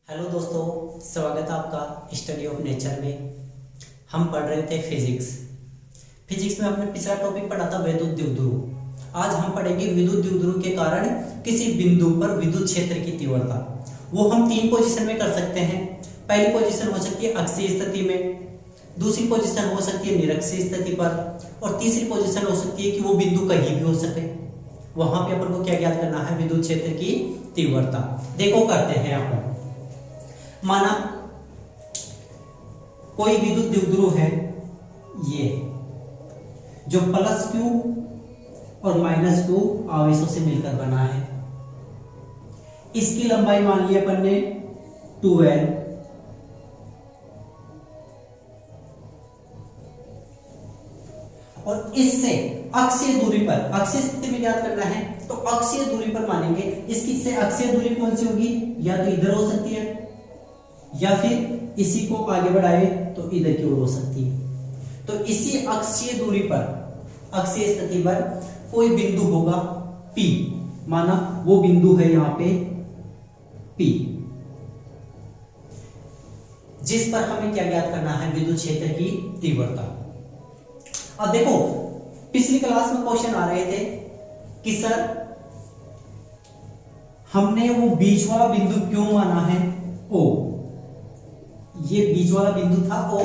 Hello दोस्तों, स्वागत है आपका स्टडी ऑफ नेचर में। हम पढ़ रहे थे फिजिक्स में हमने पिछला टॉपिक पढ़ा था विद्युत द्विध्रुव। आज हम पढ़ेंगे विद्युत द्विध्रुव के कारण किसी बिंदु पर विद्युत क्षेत्र की तीव्रता। वो हम तीन पोजीशन में कर सकते हैं। पहली पोजीशन हो सकती है अक्षीय स्थिति में, दूसरी पोजीशन हो सकती है निरक्षीय स्थिति पर, और तीसरी पोजीशन हो सकती है कि वो बिंदु कहीं भी हो सके। वहां पे अपन को क्या ज्ञात करना है? विद्युत क्षेत्र की तीव्रता। देखो करते हैं अपन। माना कोई विद्युत द्विध्रुव है, ये जो प्लस क्यू और माइनस क्यू आवेशों से मिलकर बना है। इसकी लंबाई मान ली अपन ने 2l, और इससे अक्षीय दूरी पर, अक्षीय स्थिति में ज्ञात करना है तो अक्षीय दूरी पर मानेंगे। इसकी से अक्षीय दूरी कौन सी होगी? या तो इधर हो सकती है, या फिर इसी को आगे बढ़ाए तो इधर की ओर हो सकती है। तो इसी अक्षीय दूरी पर, अक्षीय स्थिति पर कोई बिंदु होगा P। माना वो बिंदु है यहां पे P, जिस पर हमें क्या ज्ञात करना है? विद्युत क्षेत्र की तीव्रता। अब देखो, पिछली क्लास में क्वेश्चन आ रहे थे कि सर हमने वो बीच वाला बिंदु क्यों माना है O? ये बीच वाला बिंदु था O,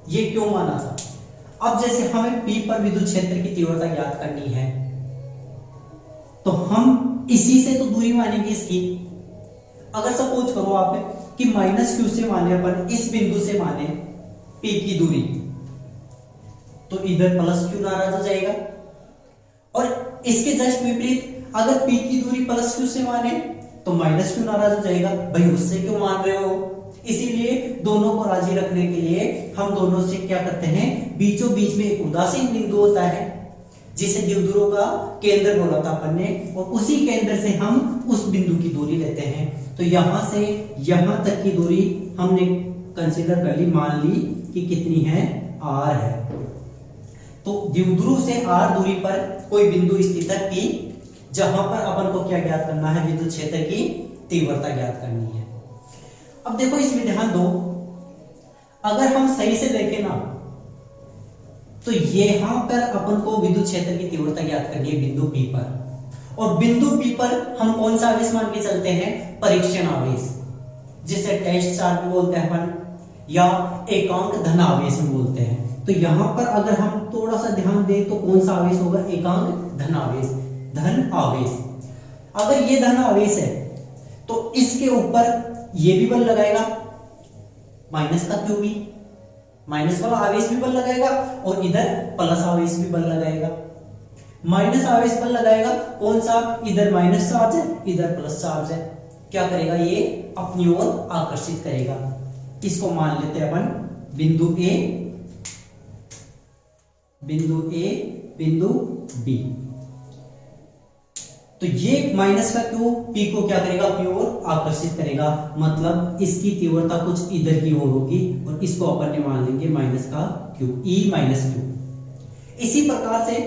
ये क्यों माना था? अब जैसे हमें P पर विद्युत क्षेत्र की तीव्रता ज्ञात करनी है तो हम इसी से तो दूरी मानेंगे इसकी। अगर सपोज करो आप कि माइनस क्यू से माने अपन, इस बिंदु से माने P की दूरी, तो इधर प्लस क्यू नाराज हो जाएगा। और इसके जस्ट विपरीत अगर P की दूरी प्लस क्यू से माने तो माइनस क्यू नाराज हो जाएगा। भाई उससे क्यों मान रहे हो? इसीलिए दोनों को राजी रखने के लिए हम दोनों से क्या करते हैं? बीचों बीच में एक उदासीन बिंदु होता है जिसे द्विध्रुव का केंद्र बोला था अपन ने, और उसी केंद्र से हम उस बिंदु की दूरी लेते हैं। तो यहां से यहां तक की दूरी हमने कंसीडर कर ली, मान ली कि कितनी है? r है। तो द्विध्रुव से r दूरी पर कोई बिंदु स्थित है P, जहां पर अपन को क्या ज्ञात करना है? विद्युत क्षेत्र की तीव्रता ज्ञात करनी है। अब देखो, इसमें ध्यान दो, अगर हम सही से देखें ना तो यहां पर अपन को विद्युत क्षेत्र की तीव्रता ज्ञात करनी है बिंदु P पर। और बिंदु P पर हम कौन सा आवेश मान के चलते हैं? परीक्षण आवेश, जिसे टेस्ट चार्ज भी बोलते हैं अपन, या एकांक धन आवेश में बोलते हैं। तो यहां पर अगर हम थोड़ा सा ध्यान दें तो कौन सा आवेश होगा? एकांक धन आवेश, धन आवेश। अगर ये धन आवेश है तो इसके ऊपर ये भी बल लगाएगा, माइनस का क्यू भी, माइनस वाला आवेश भी बल लगाएगा, और इधर प्लस आवेश भी बल लगाएगा। माइनस आवेश बल लगाएगा कौन सा? इधर माइनस चार्ज है, इधर प्लस चार्ज है। क्या करेगा? ये अपनी ओर आकर्षित करेगा। इसको मान लेते हैं अपन बिंदु A, बिंदु A, बिंदु B। तो ये माइनस का क्यू P को क्या करेगा? अपनी ओर आकर्षित करेगा। मतलब इसकी तीव्रता कुछ इधर की ओर होगी, और इसको अपन ने मान लेंगे माइनस का क्यू, E माइनस क्यू। इसी प्रकार से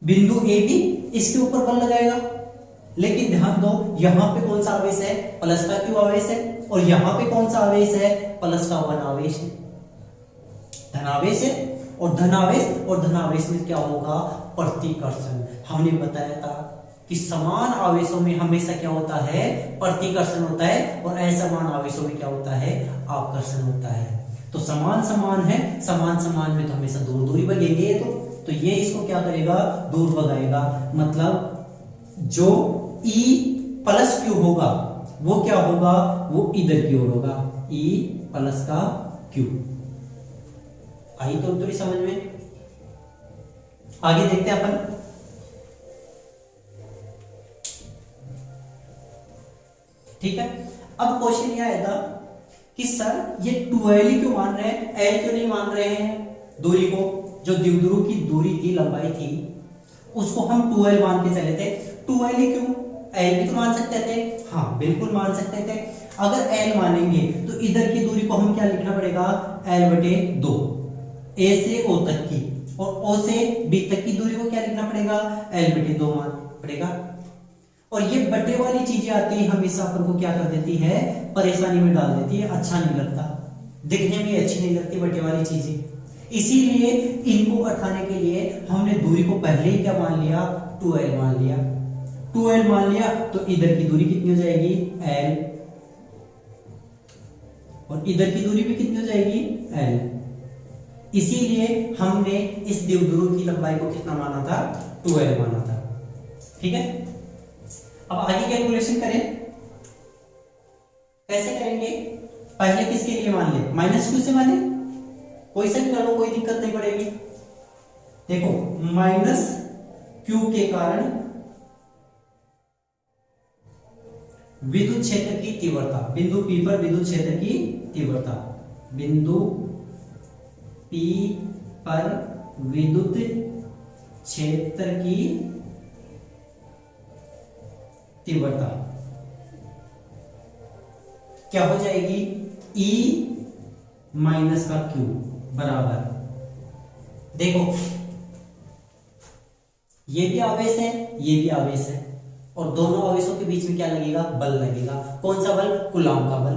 बिंदु A भी इसके ऊपर बल लगाएगा, लेकिन ध्यान दो, यहां पे कौन सा आवेश है? प्लस का क्यू आवेश है, और यहां पे कौन सा आवेश है? प्लस का वन आवेश है, धनावेश है। और धनावेश में क्या होगा? प्रतिकर्षण। हमने बताया था कि समान आवेशों में हमेशा क्या होता है? प्रतिकर्षण होता है, और असमान आवेशों में क्या होता है? आकर्षण होता है। तो समान समान है, समान समान में तो हमेशा दूर दूरी भगेंगे। तो ये इसको क्या करेगा? दूर भगाएगा। मतलब जो E प्लस क्यू होगा वो क्या होगा? वो इधर की ओर होगा, E प्लस का क्यू। आई तो थोड़ी समझ में? आगे देखते हैं अपन। ठीक है, अब क्वेश्चन यह आएगा कि सर ये 2l ही क्यों मान रहे हैं, l क्यों नहीं मान रहे हैं? दूरी को, जो द्विध्रुव की दूरी थी, लंबाई थी, उसको हम 2l मान के चले थे। 2l ही क्यों? l भी तो मान सकते थे। हाँ, बिल्कुल मान सकते थे। अगर l मानेंगे तो इधर की दूरी को हम क्या लिखना पड़ेगा? l/2, A से O तक की, और O से B तक की दूरी को क्या लिखना पड़ेगा? l/2 मान पड़ेगा। और ये बटे वाली चीजें आती है हमेशा अपन को क्या कर देती है, परेशानी में डाल देती है, अच्छा नहीं लगता, दिखने में अच्छी नहीं लगती बटे वाली चीजें। इसीलिए इनको हटाने के लिए हमने दूरी को पहले ही क्या मान लिया, 2l मान लिया। 2l मान लिया तो इधर की दूरी कितनी हो जाएगी, l, और इधर की दूरी भी कितनी हो जाएगी, l। इसीलिए हमने इस द्विध्रुव की लंबाई को कितना माना था, 2l माना था। ठीक है, अब आगे कैलकुलेशन करें, कैसे करेंगे, पहले किसके लिए मान ले, -q से माने, कोई सा भी कर लो, कोई दिक्कत नहीं पड़ेगी। देखो -q के कारण विद्युत क्षेत्र की तीव्रता, बिंदु P पर विद्युत क्षेत्र की तीव्रता, बिंदु P पर विद्युत क्षेत्र की तीव्रता क्या हो जाएगी, E माइनस का Q बराबर, देखो ये भी आवेश है, ये भी आवेश है, और दोनों आवेशों के बीच में क्या लगेगा, बल लगेगा। कौन सा बल, कूलॉम का बल।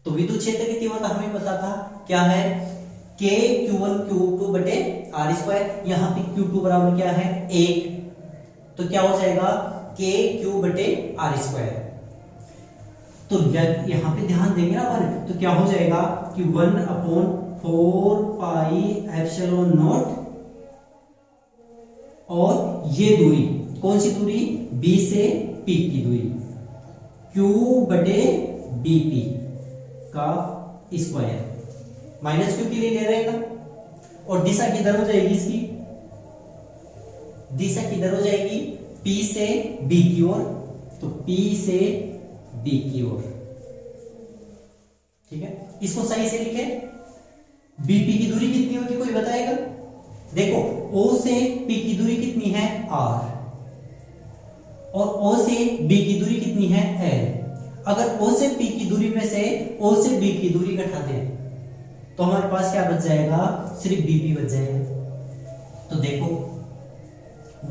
तो विद्युत क्षेत्र की तीव्रता हमें पता था क्या है, K Q1 Q2 बटे R स्क्वायर, यहाँ पे Q2 बराबर क्या है, 1, तो क्या हो जाएगा K Q बटे R स्क्वायर। तो यहाँ पे ध्यान देंगे ना अपन, तो क्या हो जाएगा कि 1/4 पाई एप्सिलॉन नॉट, और ये दूरी कौन सी दूरी, B से P की दूरी, Q बटे BP का स्क्वायर, -q के लिए ले रहे हैं ना, और दिशा किधर हो जाएगी इसकी, दिशा किधर हो जाएगी, P से B की ओर, तो P से B की ओर। ठीक है, इसको सही से लिखे, BP की दूरी कितनी होगी, कोई बताएगा, देखो O से P की दूरी कितनी है, R, और O से B की दूरी कितनी है, L। अगर O से P की दूरी में से O से B की दूरी घटा दें तो हमारे पास क्या बच जाएगा, सिर्फ BP बच जाएगा। तो देखो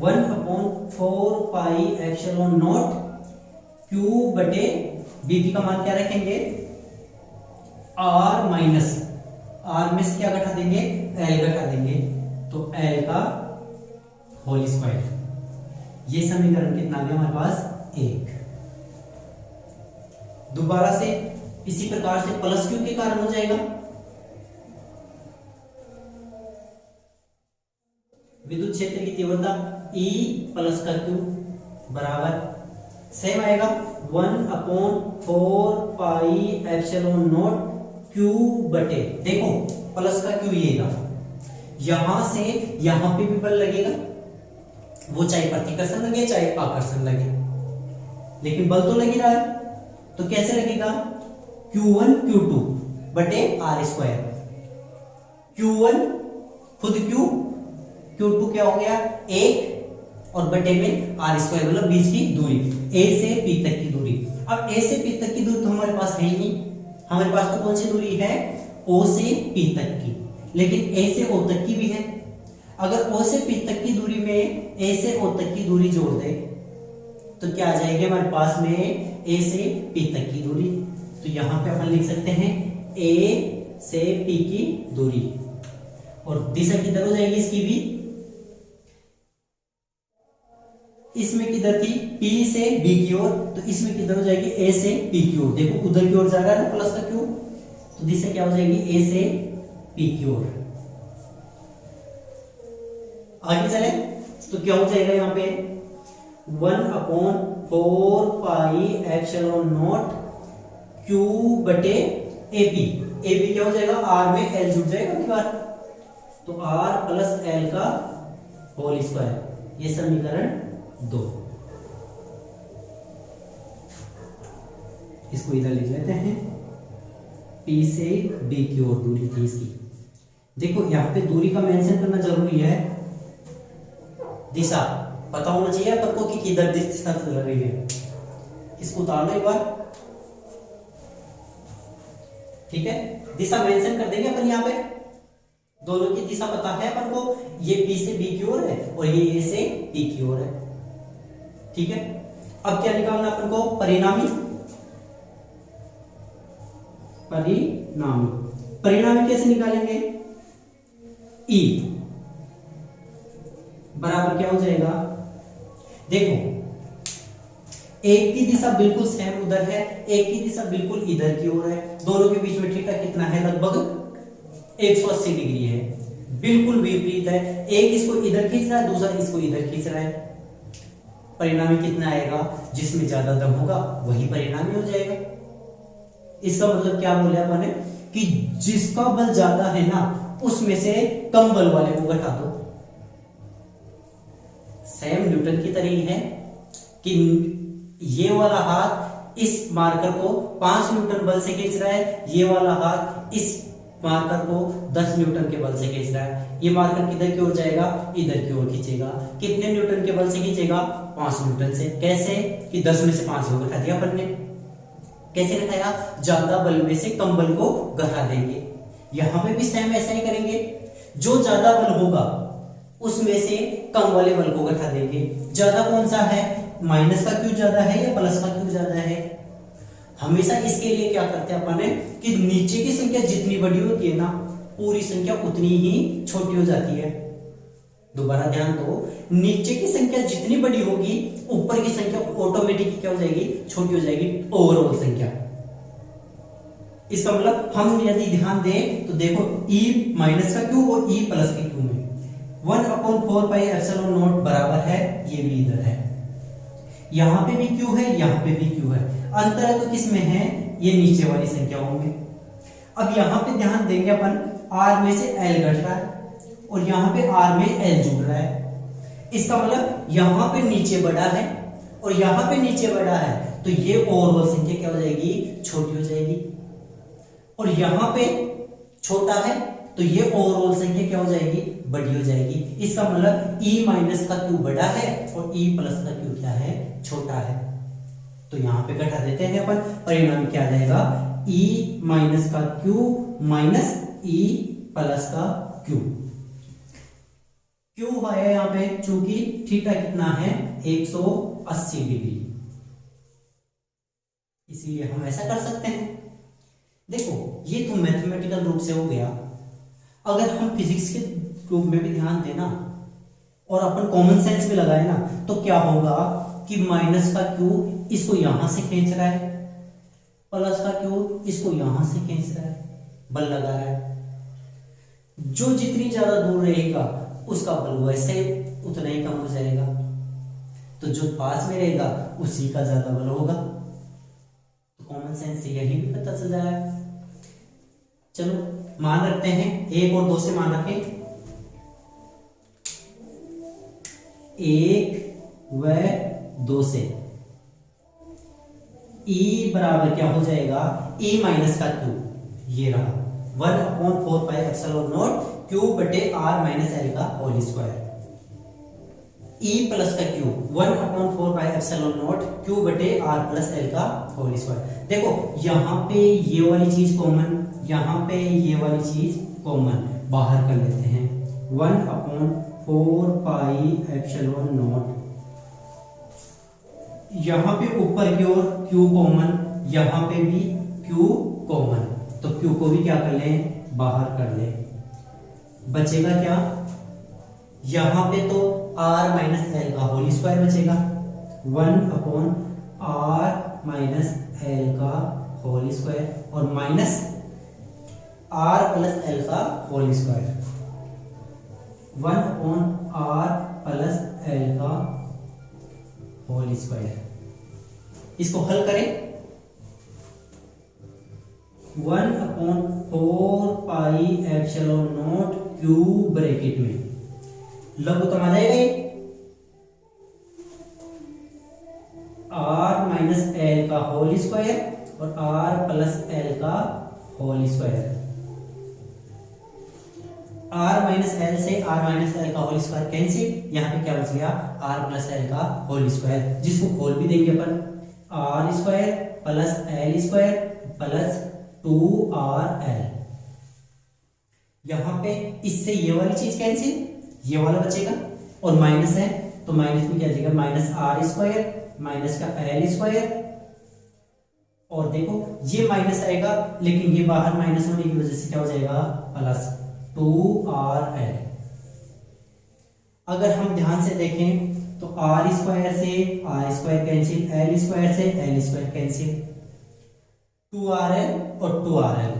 1/4 पाई एप्सिलॉन नॉट Q बटे BP का मान क्या रखेंगे, R माइनस, R में से क्या घटा देंगे, L घटा देंगे, तो L का होल स्क्वायर। ये समीकरण कितना आ गया हमारे पास, 1। दोबारा से इसी प्रकार से +q के कारण हो जाएगा, विद्युत क्षेत्र की तीव्रता E प्लस का Q बराबर सेम आएगा 1/4 पाई एप्सिलॉन नॉट Q बटे, देखो प्लस का Q ये था, यहां से यहां पे भी बल लगेगा, वो चाहे प्रतिकर्षण लगे चाहे आकर्षण लगे, लेकिन बल तो लग ही रहा है, तो कैसे लगेगा, Q1 Q2 बटे R स्क्वायर, Q1 खुद Q, Q2 क्या हो गया 1, और बटे में R स्क्वायर मतलब बीच की दूरी, A से P तक की दूरी। अब A से P तक की दूरी तो हमारे पास है ही नहीं, हमारे पास तो कौन सी दूरी है, O से P तक की, लेकिन A से O तक की भी है। अगर O से P तक की दूरी में A से O तक की दूरी जोड़ दे तो क्या आ जाएगी हमारे पास में A से P तक की दूरी, तो यहां पे अपन लिख सकते हैं A से P की दूरी, और दिशा किधर हो जाएगी इसकी भी, इसमें किधर थी P से B की ओर, तो इसमें किधर हो जाएगी A से P की ओर, देखो उधर की ओर जा रहा है ना प्लस का Q, तो दिशा क्या हो जाएगी A से P की ओर। आगे चले तो क्या हो जाएगा यहाँ पे 1/4 पाई एप्सिलॉन नॉट Q बटे AP, AP क्या हो जाएगा R में L जुड़ जाएगा अगली बार, तो R प्लस L का होल स्क्वायर, ये समीकरण 2। इसको इधर लिख लेते हैं, P से B की ओर दूरी थी इसकी, देखो यहाँ पे दूरी का मेंशन करना जरूरी है, दिशा पता होना चाहिए अपन को कि किधर दिशा चल रही है, इसको उतारना एक बार, ठीक है, दिशा मेंशन कर देंगे अपन यहाँ पे, दोनों की दिशा पता है अपन को, ये P से B की ओर है और ये A से P की ओर है, ठीक है। अब क्या निकालना अपन को, परिणामी। परिणामी कैसे निकालेंगे, ई बराबर क्या हो जाएगा, देखो एक की दिशा बिल्कुल सेम उधर है, एक की दिशा बिल्कुल इधर की ओर है, दोनों के बीच में थीटा कितना है, लगभग 180 डिग्री है, बिल्कुल विपरीत है। एक इसको इधर खींच रहा है, दूसरा इसको इधर खींच रहा है। परिणामी कितना आएगा, जिसमें ज्यादा दम होगा वही परिणामी हो जाएगा। इसका मतलब क्या बोले अपन ने कि जिसका बल ज्यादा है ना, उसमें से कम बल वाले को घटा दो। सेम न्यूटन की तरह ही है कि ये वाला हाथ इस मार्कर को 5 न्यूटन बल से खींच रहा है, ये वाला हाथ इस मार्कर को 10 न्यूटन के बल से खींच रहा है। ये मार्कर किधर की ओर जाएगा, इधर की ओर खींचेगा। कितने न्यूटन के बल से खींचेगा, 5 न्यूटन से। कैसे कि 10 में से 5 को घटा दिया अपन ने। कैसे घटाया, ज्यादा बल में से कम बल को घटा देंगे। यहां पे भी सेम ऐसा ही करेंगे, जो ज्यादा बल होगा उसमें से कम वाले बल को घटा देंगे। ज्यादा कौन सा है, माइनस का क्यू ज्यादा है या प्लस का क्यू ज्यादा है। हमेशा इसके लिए क्या करते हैं अपन ने कि नीचे की संख्या जितनी बड़ी होती है ना, पूरी संख्या उतनी ही छोटी हो जाती है। दोबारा ध्यान दो, नीचे की संख्या जितनी बड़ी होगी, ऊपर की संख्या ऑटोमेटिकली क्या हो जाएगी, छोटी हो जाएगी, ओवरऑल संख्या। इसका मतलब हम यदि ध्यान दें तो देखो e माइनस का क्यू और e प्लस के क्यू में 1/4 पाई एप्सिलॉन नॉट बराबर है, ये भी इधर है, यहां पे भी क्यू है, यहां पे भी क्यू है। अंतर तो किसमें है, ये नीचे वाली संख्याओं में। अब यहां पे ध्यान देंगे अपन, r में से l घट रहा है और यहां पे r में l जुड़ रहा है। इसका मतलब यहां पे नीचे बड़ा है और यहां पे नीचे बड़ा है, तो ये ओवरऑल संख्या क्या हो जाएगी, छोटी हो जाएगी। और यहां पे छोटा है तो ये ओवरऑल संख्या क्या हो जाएगी, बड़ी हो जाएगी। इसका मतलब e माइनस का क्यू बड़ा है और e प्लस का क्यू क्या है, छोटा है। तो यहां पे घटा देते हैं अपन, परिणाम क्या आ जाएगा, e माइनस का क्यू माइनस e प्लस का क्यू। क्यों है यहां पे, चूंकि थीटा कितना है, 180 डिग्री, इसीलिए हम ऐसा कर सकते हैं। देखो ये तो मैथमेटिकल रूप से हो गया। अगर हम फिजिक्स के रूप में भी ध्यान देना और अपन कॉमन सेंस भी लगाए ना, तो क्या होगा कि माइनस का क्यू इसको यहां से खींच रहा है, प्लस का क्यू इसको यहां से खींच रहा है, बल लगा रहा है। जो जितनी ज्यादा दूर रहेगा उसका बल वैसे उतना ही कम हो जाएगा, तो जो पास में रहेगा उसी का ज्यादा बल होगा। तो कॉमन सेंस से यही भी पता चल रहा है। चलो मान रखते हैं, 1 और 2 से मान रखें, 1 व 2 से E बराबर क्या हो जाएगा, E माइनस का क्यू, ये रहा 1/4 पाई एप्सिलॉन नॉट क्यू बटे r माइनस एल का होल स्क्वायर। E प्लस का Q 1/4 pi epsilon naught Q बटे r प्लस एल का होल स्क्वायर। देखो यहाँ पे ये वाली चीज कॉमन, यहाँ पे ये वाली चीज कॉमन, बाहर कर लेते हैं। 1/4 पाई एप्सिलॉन नॉट, यहाँ पे ऊपर की ओर q कॉमन, यहाँ पे भी q कॉमन, तो q को भी क्या कर लें, बाहर कर लें। बचेगा क्या, यहां पे तो r माइनस एल का होल स्क्वायर बचेगा, 1/r माइनस एल का होल स्क्वायर और माइनस r प्लस एल का whole square, 1/r plus L का होल स्क्वायर। इसको हल करें, 1/4 pi epsilon naught Q bracket में लघुत्तम आ जाएगा, r माइनस एल का होल स्क्वायर और r प्लस एल का whole square. r minus L से r माइनस एल का होल स्क्वायर कैंसिल, यहाँ पे क्या बच गया, r प्लस एल का होल स्क्वायर, जिसको खोल भी देंगे अपन, r square plus L square plus 2rl। यहां पे इससे ये वाली चीज कैंसिल, ये वाला बचेगा और माइनस है तो माइनस में क्या जाएगा, माइनस r स्क्वायर माइनस का एल स्क्वायर, और देखो ये माइनस आएगा लेकिन ये बाहर माइनस होने की वजह से क्या हो जाएगा प्लस 2RL। अगर हम ध्यान से देखें तो आर स्क्वायर से R square cancel, L square से एल स्क्वायर कैंसिल, 2RL और 2RL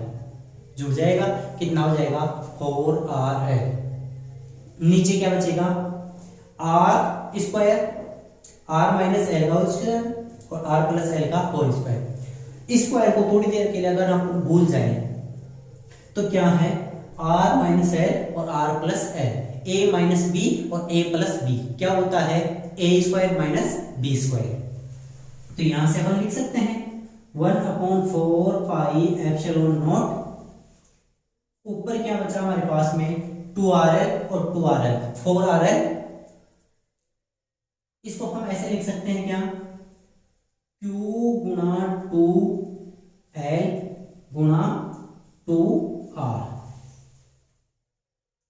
जुड़ जाएगा, कितना हो जाएगा 4RL। नीचे क्या बचेगा R square, R minus L का स्क्वायर और आर प्लस एल का होल स्क्वायर। स्क्वायर को थोड़ी देर के लिए अगर हम भूल जाए तो क्या है आर माइनस एल और R plus L, A minus B और ए प्लस बी क्या होता है A square minus B square. तो यहां से हम लिख सकते हैं 1/4 पाई एप्सिलॉन नॉट, ऊपर क्या बचा हमारे पास में 2RL और 2RL 4RL। इसको हम ऐसे लिख सकते हैं क्या Q गुणा 2L गुणा 2R।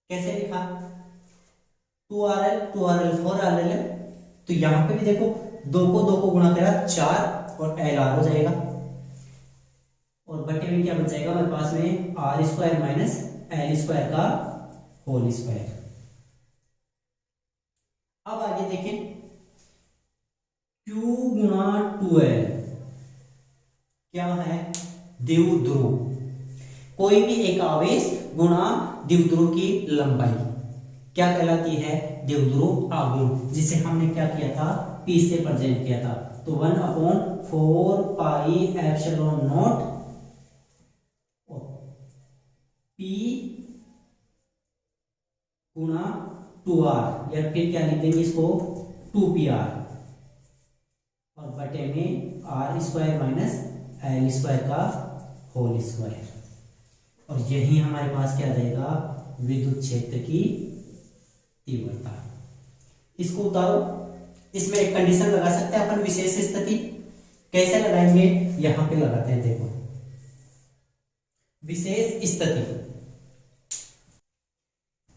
कैसे लिखा 2RL 4RL है, तो यहां पे भी देखो 2 को गुणा करा 4 और LR हो जाएगा, और बटे में क्या बच जाएगा हमारे पास में R square minus L square का होल स्क्वायर। अब आगे देखें Q गुणा 2L क्या है द्विध्रुव, कोई भी एक आवेश गुणा द्विध्रुव की लंबाई क्या कहलाती है द्विध्रुव आघूर्ण, जिसे हमने क्या किया था P से प्रेजेंट किया था। तो 1/4 पाई एप्सिलॉन नॉट P गुणा 2R, या फिर क्या लिख देंगे इसको 2PR, और बटे में R square minus L square का होल स्क्वायर। और यही हमारे पास क्या आ जाएगा विद्युत क्षेत्र की तीव्रता। इसको उतारो, इसमें एक कंडीशन लगा सकते हैं अपन विशेष स्थिति। कैसे लगाएंगे यहां पे लगाते हैं, देखो विशेष स्थिति,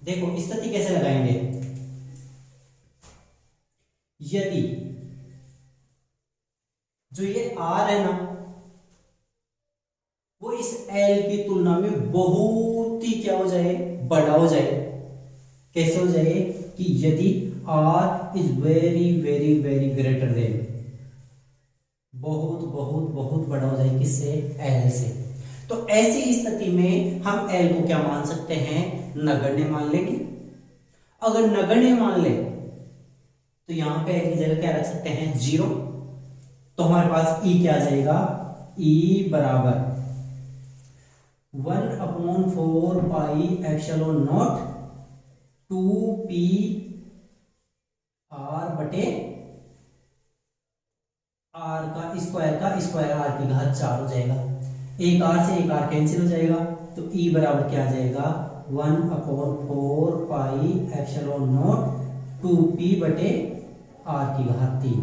देखो स्थिति कैसे लगाएंगे, यदि जो ये R है ना वो इस L की तुलना में बहुत ही क्या हो जाए बड़ा हो जाए। कैसे हो जाए कि यदि R is very very very greater than, बहुत बहुत बहुत बड़ा हो जाए किससे L से। तो ऐसी स्थिति में हम L को क्या मान सकते हैं नगण्य मान लेंगे। अगर नगण्य मान ले तो यहां पे L की जगह क्या रख सकते हैं 0, तो हमारे पास E क्या आ जाएगा E बराबर 1/4 pi epsilon not 2P R बटे R का स्क्वायर R की घात 4 हो जाएगा। एक R से एक R कैंसिल हो जाएगा, तो E बराबर क्या आ जाएगा 1/4 पाई एप्सिलॉन नॉट 2P बटे R की घात 3।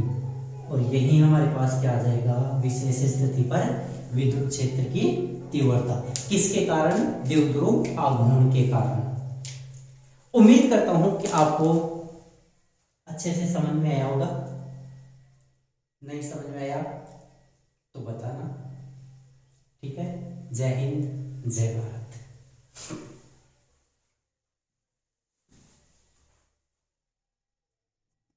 और यही हमारे पास क्या आ जाएगा विशेष स्थिति पर विद्युत क्षेत्र की तीव्रता, किसके कारण द्विध्रुव आघूर्ण के कारण। उम्मीद करता हूं कि आपको अच्छे से समझ में आया होगा। नहीं समझ में आया तो बताना, ठीक है। जय हिंद जय भारत।